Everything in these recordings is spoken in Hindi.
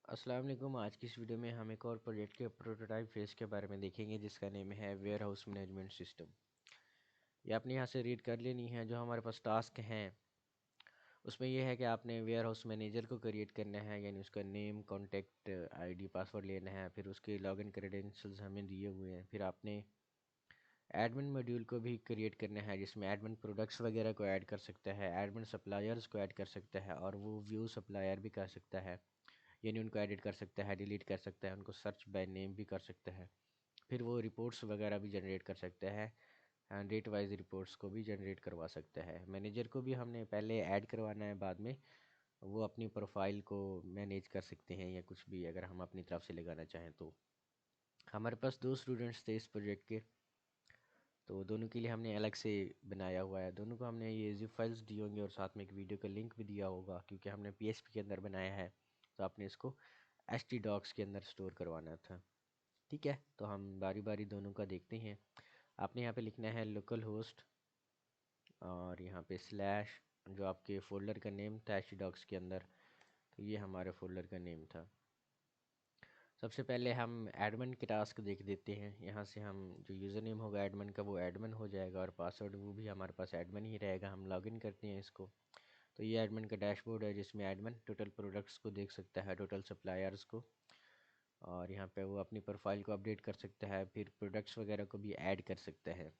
अस्सलाम वालेकुम। आज की इस वीडियो में हम एक और प्रोजेक्ट के प्रोटोटाइप फेज़ के बारे में देखेंगे जिसका नेम है वेयर हाउस मैनेजमेंट सिस्टम। ये आपने यहाँ से रीड कर लेनी है। जो हमारे पास टास्क हैं उसमें यह है कि आपने वेयर हाउस मैनेजर को क्रिएट करना है, यानी उसका नेम, कॉन्टैक्ट आईडी, पासवर्ड लेना है। फिर उसके लॉगिन क्रेडेंशियल्स हमें दिए हुए हैं। फिर आपने एडमिन मॉड्यूल को भी क्रिएट करना है जिसमें एडमिन प्रोडक्ट्स वगैरह को ऐड कर सकता है, एडमिन सप्लायर्स को ऐड कर सकता है और वो व्यू सप्लायर भी कर सकता है, यानी उनको एडिट कर सकता है, डिलीट कर सकता है, उनको सर्च बाय नेम भी कर सकता है। फिर वो रिपोर्ट्स वगैरह भी जनरेट कर सकता है, डेट वाइज रिपोर्ट्स को भी जनरेट करवा सकता है। मैनेजर को भी हमने पहले ऐड करवाना है, बाद में वो अपनी प्रोफाइल को मैनेज कर सकते हैं या कुछ भी अगर हम अपनी तरफ से लगाना चाहें तो। हमारे पास 2 स्टूडेंट्स थे इस प्रोजेक्ट के, तो दोनों के लिए हमने अलग से बनाया हुआ है। दोनों को हमने ये ज़िप फाइल्स दी होंगी और साथ में एक वीडियो का लिंक भी दिया होगा, क्योंकि हमने PHP के अंदर बनाया है तो आपने इसको htdocs के अंदर स्टोर करवाना था। ठीक है, तो हम बारी बारी दोनों का देखते हैं। आपने यहाँ पे लिखना है लोकल होस्ट और यहाँ पे स्लैश, जो आपके फ़ोल्डर का नेम था htdocs के अंदर, तो ये हमारे फ़ोल्डर का नेम था। सबसे पहले हम एडमिन के टास्क देख देते हैं। यहाँ से हम जो यूज़र नेम होगा एडमिन का वो एडमिन हो जाएगा और पासवर्ड वो भी हमारे पास एडमिन ही रहेगा। हम लॉगिन करते हैं इसको। तो ये एडमिन का डैशबोर्ड है जिसमें एडमिन टोटल प्रोडक्ट्स को देख सकता है, टोटल सप्लायर्स को, और यहाँ पे वो अपनी प्रोफाइल को अपडेट कर सकता है। फिर प्रोडक्ट्स वगैरह को भी ऐड कर सकता है।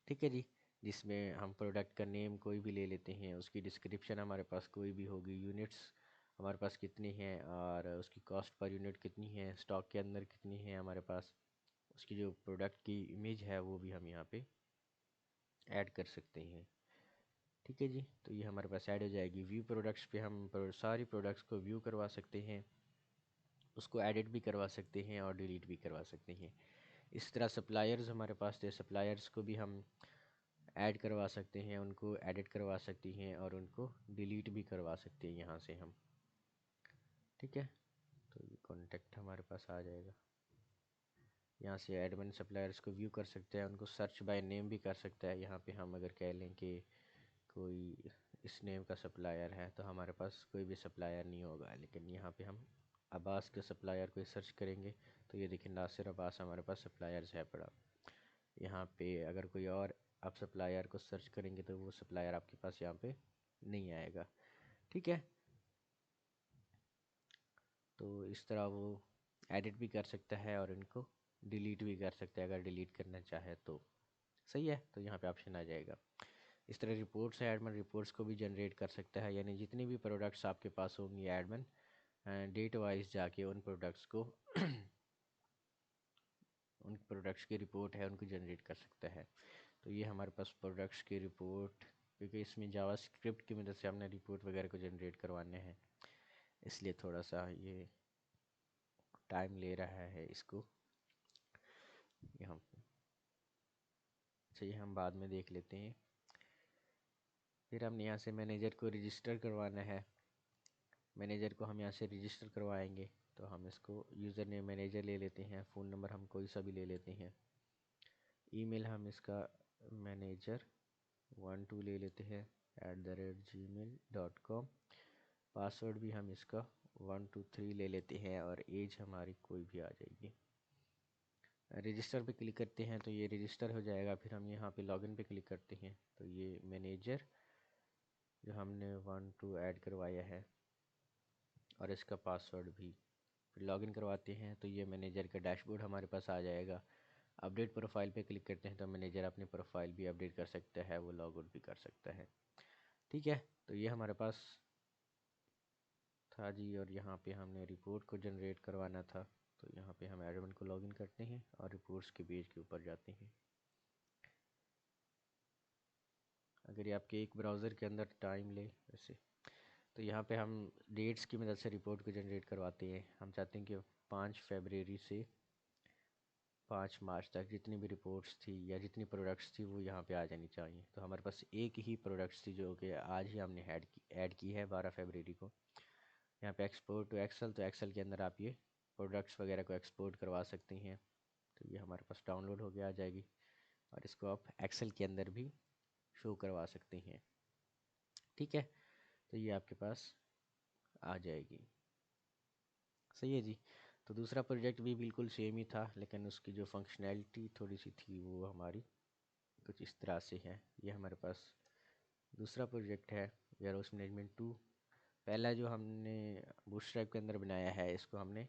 ठीक है जी, जिसमें हम प्रोडक्ट का नेम कोई भी ले लेते हैं, उसकी डिस्क्रिप्शन हमारे पास कोई भी होगी, यूनिट्स हमारे पास कितनी हैं और उसकी कॉस्ट पर यूनिट कितनी है, स्टॉक के अंदर कितनी है हमारे पास, उसकी जो प्रोडक्ट की इमेज है वो भी हम यहाँ पे ऐड कर सकते हैं। ठीक है जी, तो ये हमारे पास ऐड हो जाएगी। व्यू प्रोडक्ट्स पे हम सारी प्रोडक्ट्स को व्यू करवा सकते हैं, उसको एडिट भी करवा सकते हैं और डिलीट भी करवा सकते हैं। इस तरह सप्लायर्स हमारे पास थे, सप्लायर्स को भी हम ऐड करवा सकते हैं, उनको एडिट करवा सकती हैं और उनको डिलीट भी करवा सकते हैं यहाँ से हम। ठीक है, तो ये कॉन्टेक्ट हमारे पास आ जाएगा। यहाँ से एडमिन सप्लायर्स को व्यू कर सकते हैं, उनको सर्च बाय नेम भी कर सकता है। यहाँ पे हम अगर कह लें कि कोई इस नेम का सप्लायर है तो हमारे पास कोई भी सप्लायर नहीं होगा, लेकिन यहाँ पे हम अब्बास के सप्लायर को सर्च करेंगे तो ये देखिए नासिर अब्बास हमारे पास सप्लायर्स है पड़ा। यहाँ पे अगर कोई और आप सप्लायर को सर्च करेंगे तो वो सप्लायर आपके पास यहाँ पे नहीं आएगा। ठीक है, तो इस तरह वो एडिट भी कर सकता है और इनको डिलीट भी कर सकता है अगर डिलीट करना चाहे तो। सही है, तो यहाँ पे ऑप्शन आ जाएगा। इस तरह रिपोर्ट्स है, एडमिन रिपोर्ट्स को भी जनरेट कर सकता है, यानी जितनी भी प्रोडक्ट्स आपके पास होंगी एडमिन डेट वाइज जाके उन प्रोडक्ट्स को उन प्रोडक्ट्स की रिपोर्ट है उनको जनरेट कर सकता है। तो ये हमारे पास प्रोडक्ट्स की रिपोर्ट, क्योंकि इसमें जावास्क्रिप्ट की मदद से हमने रिपोर्ट वगैरह को जनरेट करवाने हैं, इसलिए थोड़ा सा ये टाइम ले रहा है इसको यहाँ पे। अच्छा, ये हम बाद में देख लेते हैं। फिर हम यहाँ से मैनेजर को रजिस्टर करवाना है। मैनेजर को हम यहाँ से रजिस्टर करवाएंगे, तो हम इसको यूज़र नेम मैनेजर ले लेते हैं, फ़ोन नंबर हम कोई सा भी ले लेते हैं, ईमेल हम इसका manager12 ले लेते हैं @gmail.com, पासवर्ड भी हम इसका 123 ले लेते हैं और एज हमारी कोई भी आ जाएगी। रजिस्टर पे क्लिक करते हैं तो ये रजिस्टर हो जाएगा। फिर हम यहाँ पे लॉगिन पे क्लिक करते हैं तो ये मैनेजर जो हमने 12 ऐड करवाया है और इसका पासवर्ड भी, फिर लॉगिन करवाते हैं तो ये मैनेजर का डैशबोर्ड हमारे पास आ जाएगा। अपडेट प्रोफाइल पे क्लिक करते हैं तो मैनेजर अपनी प्रोफाइल भी अपडेट कर सकता है, वो लॉग आउट भी कर सकता है। ठीक है, तो ये हमारे पास था जी, और यहाँ पे हमने रिपोर्ट को जनरेट करवाना था, तो यहाँ पे हम एडमिन को लॉगिन करते हैं और रिपोर्ट्स के पेज के ऊपर जाते हैं। अगर ये आपके एक ब्राउज़र के अंदर टाइम ले वैसे, तो यहाँ पे हम डेट्स की मदद से रिपोर्ट को जनरेट करवाते हैं। हम चाहते हैं कि 5 फरवरी से 5 मार्च तक जितनी भी रिपोर्ट्स थी या जितनी प्रोडक्ट्स थी वो यहाँ पे आ जानी चाहिए। तो हमारे पास एक ही प्रोडक्ट्स थी जो कि आज ही हमने ऐड की है 12 फरवरी को। यहाँ पे एक्सपोर्ट टू एक्सेल, तो एक्सेल के अंदर आप ये प्रोडक्ट्स वगैरह को एक्सपोर्ट करवा सकती हैं। तो ये हमारे पास डाउनलोड हो गया आ जाएगी और इसको आप एक्सेल के अंदर भी शो करवा सकते हैं। ठीक है, तो ये आपके पास आ जाएगी। सही है जी। तो दूसरा प्रोजेक्ट भी बिल्कुल सेम ही था, लेकिन उसकी जो फंक्शनैलिटी थोड़ी सी थी वो हमारी कुछ इस तरह से है। ये हमारे पास दूसरा प्रोजेक्ट है वेयरहाउस मैनेजमेंट 2। पहला जो हमने बूटस्ट्रैप के अंदर बनाया है, इसको हमने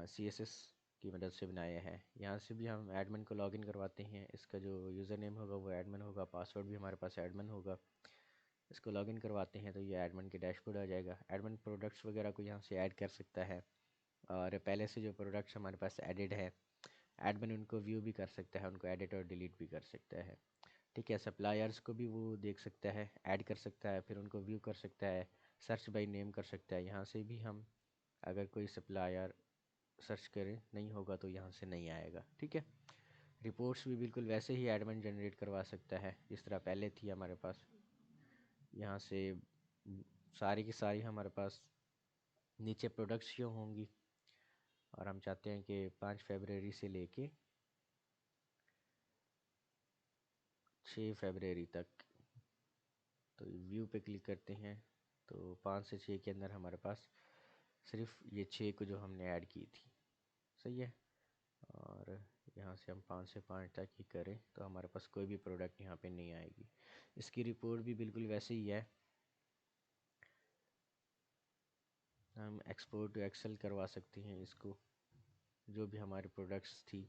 CSS की मदद से बनाया है। यहाँ से भी हम एडमिन को लॉगिन करवाते हैं। इसका जो यूज़र नेम होगा वो एडमिन होगा, पासवर्ड भी हमारे पास एडमिन होगा। इसको लॉगिन करवाते हैं तो ये एडमिन के डैशबोर्ड आ जाएगा। एडमिन प्रोडक्ट्स वगैरह को यहाँ से ऐड कर सकता है, और पहले से जो प्रोडक्ट्स हमारे पास एडिड है, एडमिन उनको व्यू भी कर सकता है, उनको एडिट और डिलीट भी कर सकता है। ठीक है, सप्लायर्स को भी वो देख सकता है, ऐड कर सकता है, फिर उनको व्यू कर सकता है, सर्च बाय नेम कर सकता है। यहाँ से भी हम अगर कोई सप्लायर सर्च करें नहीं होगा तो यहाँ से नहीं आएगा। ठीक है, रिपोर्ट्स भी बिल्कुल वैसे ही एडमिन जनरेट करवा सकता है जिस तरह पहले थी हमारे पास। यहाँ से सारी की सारी हमारे पास नीचे प्रोडक्ट्स शो होंगी, और हम चाहते हैं कि 5 फरवरी से लेके 6 फरवरी तक। तो व्यू पे क्लिक करते हैं तो 5 से 6 के अंदर हमारे पास सिर्फ ये 6 को जो हमने ऐड की थी। सही है, और यहाँ से हम 5 से 5 तक ही करें तो हमारे पास कोई भी प्रोडक्ट यहाँ पे नहीं आएगी। इसकी रिपोर्ट भी बिल्कुल वैसे ही है। हम एक्सपोर्ट टू एक्सेल करवा सकते हैं इसको, जो भी हमारे प्रोडक्ट्स थी,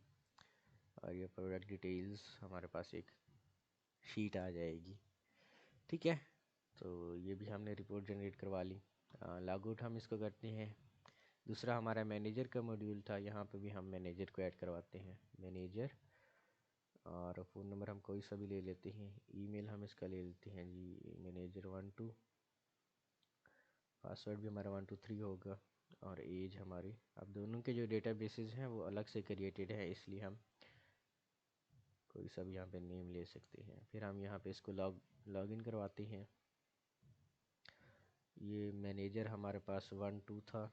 और ये प्रोडक्ट डिटेल्स हमारे पास एक शीट आ जाएगी। ठीक है, तो ये भी हमने रिपोर्ट जनरेट करवा ली। लॉग आउट हम इसको करते हैं। दूसरा हमारा मैनेजर का मॉड्यूल था, यहाँ पे भी हम मैनेजर को ऐड करवाते हैं, मैनेजर। और फ़ोन नंबर हम कोई सा भी ले लेते हैं, ईमेल हम इसका ले लेते हैं जी manager12। पासवर्ड भी हमारा 123 होगा, और एज हमारी, अब दोनों के जो डेटा बेसिस हैं वो अलग से क्रिएटेड है, इसलिए हम कोई सा भी यहाँ पे नेम ले सकते हैं। फिर हम यहाँ पे इसको लॉगिन करवाते हैं। ये मैनेजर हमारे पास 1 2 था,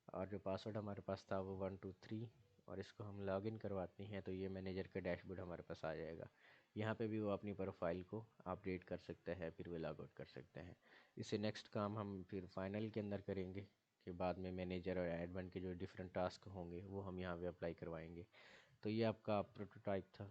और जो पासवर्ड हमारे पास था वो 1 2 3, और इसको हम लॉगिन करवाते हैं तो ये मैनेजर का डैशबोर्ड हमारे पास आ जाएगा। यहाँ पे भी वो अपनी प्रोफाइल को अपडेट कर सकता है, फिर वो लॉग आउट कर सकता है। इससे नेक्स्ट काम हम फिर फाइनल के अंदर करेंगे कि बाद में मैनेजर और एडमिन के जो डिफरेंट टास्क होंगे वो हम यहाँ पे अप्लाई करवाएंगे। तो ये आपका प्रोटोटाइप था।